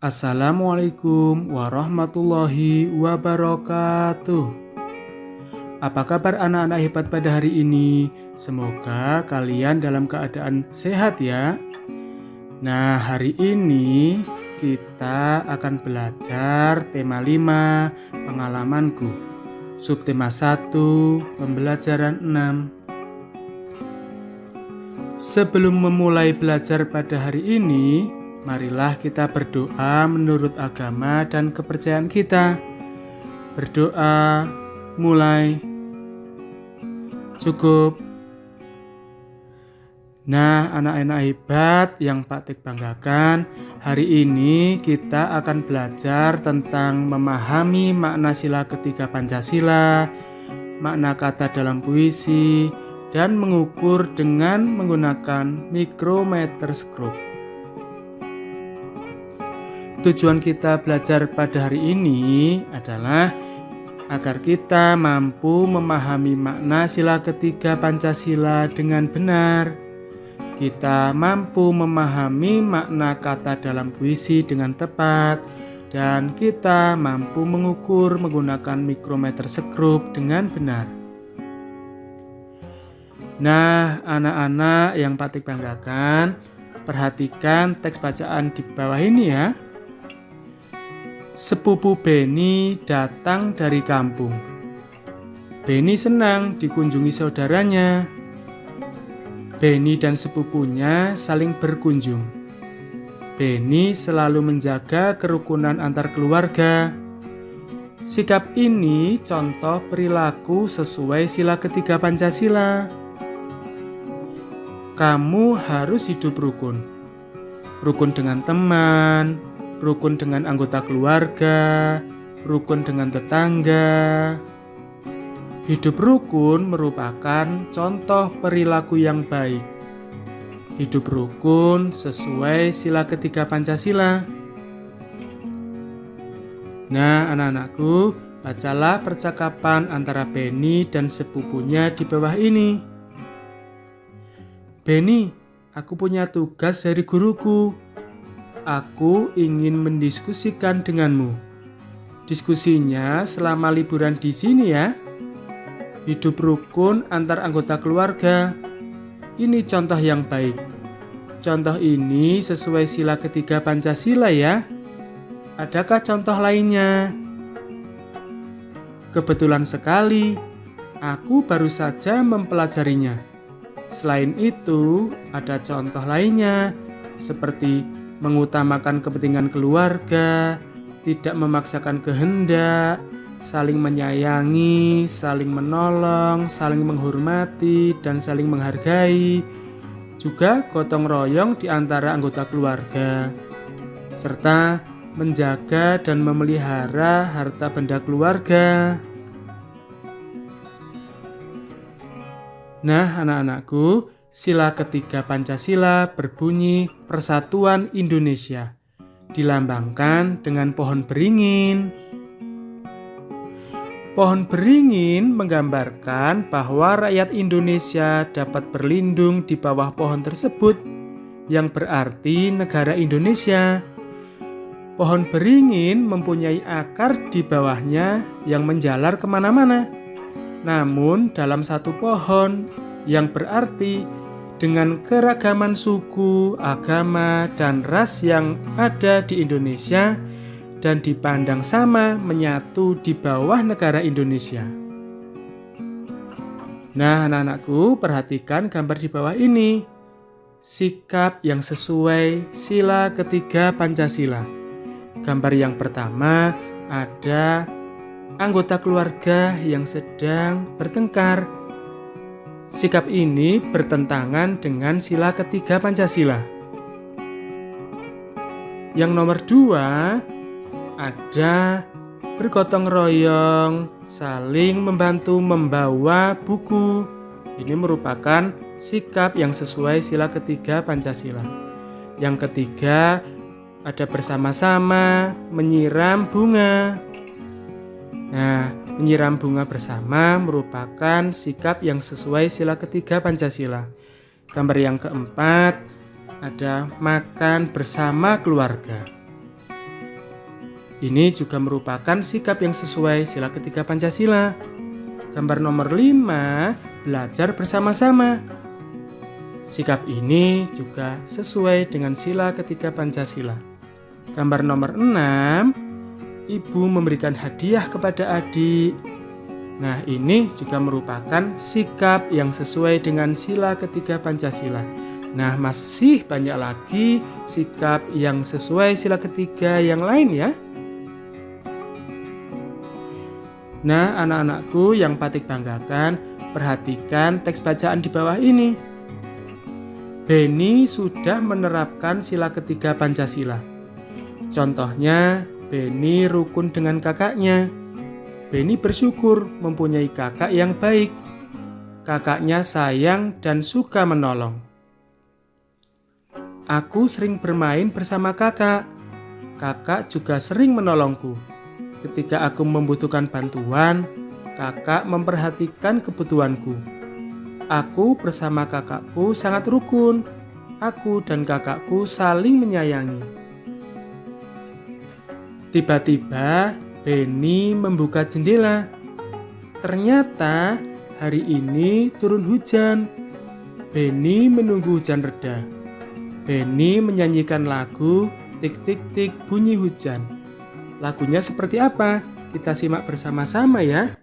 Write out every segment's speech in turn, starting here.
Assalamualaikum warahmatullahi wabarakatuh. Apa kabar anak-anak hebat pada hari ini? Semoga kalian dalam keadaan sehat ya. Nah, hari ini kita akan belajar tema 5, pengalamanku. Subtema 1, pembelajaran 6. Sebelum memulai belajar pada hari ini, marilah kita berdoa menurut agama dan kepercayaan kita. Berdoa, mulai. Cukup. Nah, anak-anak hebat yang Pak Tik banggakan, hari ini kita akan belajar tentang memahami makna sila ketiga Pancasila, makna kata dalam puisi, dan mengukur dengan menggunakan mikrometerskop. Tujuan kita belajar pada hari ini adalah agar kita mampu memahami makna sila ketiga Pancasila dengan benar. Kita mampu memahami makna kata dalam puisi dengan tepat, dan kita mampu mengukur menggunakan mikrometerskop dengan benar. Nah, anak-anak yang Pak Tik banggakan, perhatikan teks bacaan di bawah ini ya. Sepupu Beni datang dari kampung. Beni senang dikunjungi saudaranya. Beni dan sepupunya saling berkunjung. Beni selalu menjaga kerukunan antar keluarga. Sikap ini contoh perilaku sesuai sila ketiga Pancasila. Kamu harus hidup rukun. Rukun dengan teman, rukun dengan anggota keluarga, rukun dengan tetangga. Hidup rukun merupakan contoh perilaku yang baik. Hidup rukun sesuai sila ketiga Pancasila. Nah, anak-anakku, bacalah percakapan antara Beni dan sepupunya di bawah ini. Beni, aku punya tugas dari guruku. Aku ingin mendiskusikan denganmu. Diskusinya selama liburan di sini ya. Hidup rukun antar anggota keluarga. Ini contoh yang baik. Contoh ini sesuai sila ketiga Pancasila ya. Adakah contoh lainnya? Kebetulan sekali, aku baru saja mempelajarinya. Selain itu, ada contoh lainnya seperti mengutamakan kepentingan keluarga, tidak memaksakan kehendak, saling menyayangi, saling menolong, saling menghormati, dan saling menghargai. Juga gotong royong di antara anggota keluarga, serta menjaga dan memelihara harta benda keluarga. Nah, anak-anakku, sila ketiga Pancasila berbunyi Persatuan Indonesia, dilambangkan dengan pohon beringin. Pohon beringin menggambarkan bahwa rakyat Indonesia dapat berlindung di bawah pohon tersebut, yang berarti negara Indonesia. Pohon beringin mempunyai akar di bawahnya yang menjalar kemana-mana. Namun dalam satu pohon, yang berarti dengan keragaman suku, agama, dan ras yang ada di Indonesia dan dipandang sama menyatu di bawah negara Indonesia. Nah, anak-anakku, perhatikan gambar di bawah ini. Sikap yang sesuai sila ketiga Pancasila. Gambar yang pertama ada anggota keluarga yang sedang bertengkar. Sikap ini bertentangan dengan sila ketiga Pancasila. Yang nomor 2, ada bergotong royong, saling membantu membawa buku. Ini merupakan sikap yang sesuai sila ketiga Pancasila. Yang ketiga, ada bersama-sama menyiram bunga. Nah, menyiram bunga bersama merupakan sikap yang sesuai sila ketiga Pancasila. Gambar yang keempat, ada makan bersama keluarga. Ini juga merupakan sikap yang sesuai sila ketiga Pancasila. Gambar nomor 5, belajar bersama-sama. Sikap ini juga sesuai dengan sila ketiga Pancasila. Gambar nomor 6, ibu memberikan hadiah kepada adik. Nah, ini juga merupakan sikap yang sesuai dengan sila ketiga Pancasila. Nah, masih banyak lagi sikap yang sesuai sila ketiga yang lain ya. Nah, anak-anakku yang Patik banggakan, perhatikan teks bacaan di bawah ini. Beni sudah menerapkan sila ketiga Pancasila. Contohnya, Beni rukun dengan kakaknya. Beni bersyukur mempunyai kakak yang baik. Kakaknya sayang dan suka menolong. Aku sering bermain bersama kakak. Kakak juga sering menolongku. Ketika aku membutuhkan bantuan, kakak memperhatikan kebutuhanku. Aku bersama kakakku sangat rukun. Aku dan kakakku saling menyayangi. Tiba-tiba, Beni membuka jendela. Ternyata hari ini turun hujan. Beni menunggu hujan reda. Beni menyanyikan lagu Tik Tik Tik Bunyi Hujan. Lagunya seperti apa? Kita simak bersama-sama ya.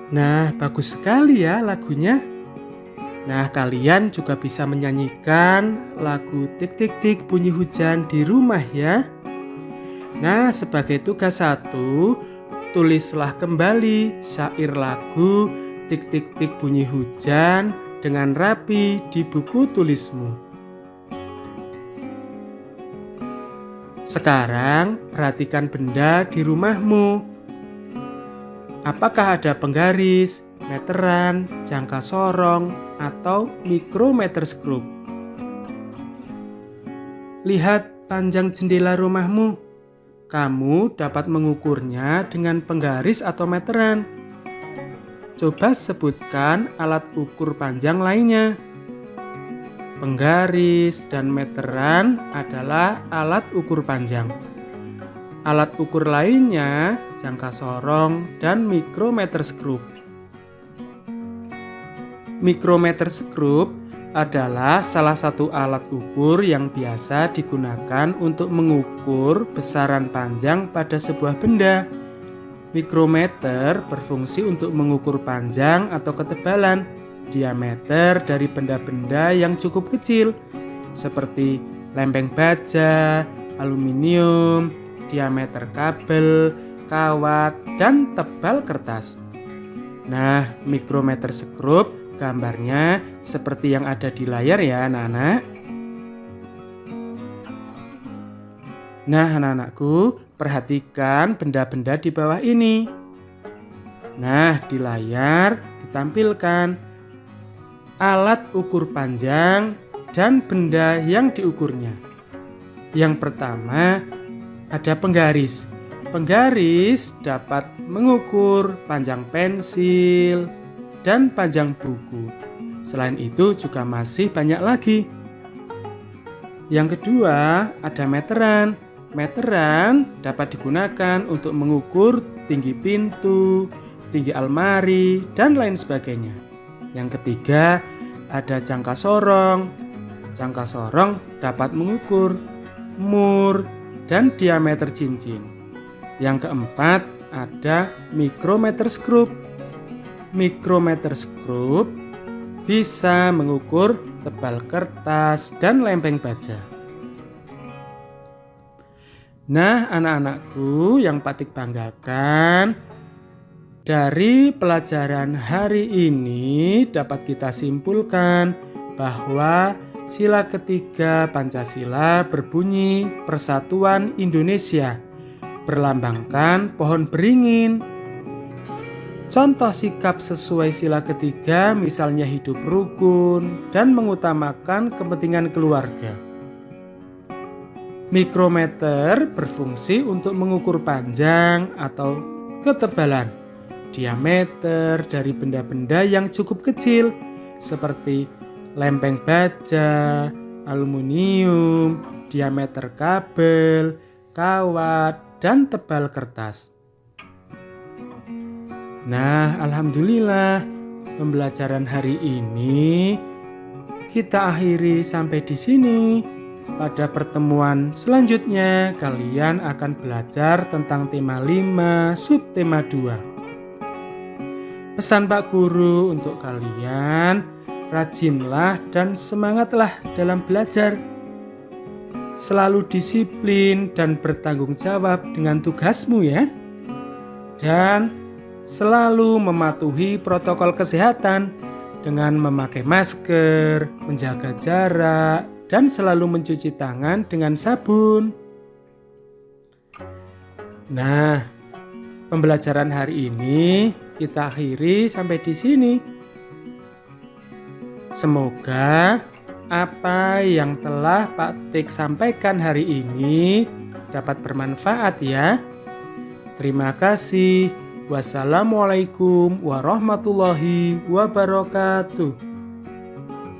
Nah, bagus sekali ya lagunya. Nah, kalian juga bisa menyanyikan lagu Tik Tik Tik Bunyi Hujan di rumah ya. Nah, sebagai tugas 1, tulislah kembali syair lagu Tik Tik Tik Bunyi Hujan dengan rapi di buku tulismu. Sekarang, perhatikan benda di rumahmu. Apakah ada penggaris, meteran, jangka sorong, atau mikrometerskop? Lihat panjang jendela rumahmu. Kamu dapat mengukurnya dengan penggaris atau meteran. Coba sebutkan alat ukur panjang lainnya. Penggaris dan meteran adalah alat ukur panjang. Alat ukur lainnya jangka sorong dan mikrometerskop. Mikrometerskop adalah salah satu alat ukur yang biasa digunakan untuk mengukur besaran panjang pada sebuah benda. Mikrometer berfungsi untuk mengukur panjang atau ketebalan, diameter dari benda-benda yang cukup kecil, seperti lempeng baja, aluminium, diameter kabel, kawat, dan tebal kertas. Nah, mikrometerskop gambarnya seperti yang ada di layar ya anak-anak. Nah, anak-anakku, perhatikan benda-benda di bawah ini. Nah, di layar ditampilkan alat ukur panjang dan benda yang diukurnya. Yang pertama, ada penggaris. Penggaris dapat mengukur panjang pensil dan panjang buku. Selain itu juga masih banyak lagi. Yang kedua, ada meteran. Meteran dapat digunakan untuk mengukur tinggi pintu, tinggi almari, dan lain sebagainya. Yang ketiga, ada jangka sorong. Jangka sorong dapat mengukur mur dan diameter cincin. Yang keempat ada mikrometer skrup. Mikrometer skrup bisa mengukur tebal kertas dan lempeng baja. Nah, anak-anakku yang Patik banggakan, dari pelajaran hari ini dapat kita simpulkan bahwa sila ketiga Pancasila berbunyi Persatuan Indonesia, berlambangkan pohon beringin. Contoh sikap sesuai sila ketiga misalnya hidup rukun dan mengutamakan kepentingan keluarga. Mikrometer berfungsi untuk mengukur panjang atau ketebalan, diameter dari benda-benda yang cukup kecil seperti lempeng baja, aluminium, diameter kabel, kawat, dan tebal kertas. Nah, alhamdulillah pembelajaran hari ini kita akhiri sampai di sini. Pada pertemuan selanjutnya kalian akan belajar tentang tema 5 subtema 2. Pesan Pak Guru untuk kalian, rajinlah dan semangatlah dalam belajar. Selalu disiplin dan bertanggung jawab dengan tugasmu ya. Dan selalu mematuhi protokol kesehatan dengan memakai masker, menjaga jarak, dan selalu mencuci tangan dengan sabun. Nah, pembelajaran hari ini kita akhiri sampai di sini. Semoga apa yang telah Pak Tik sampaikan hari ini dapat bermanfaat ya. Terima kasih. Wassalamualaikum warahmatullahi wabarakatuh.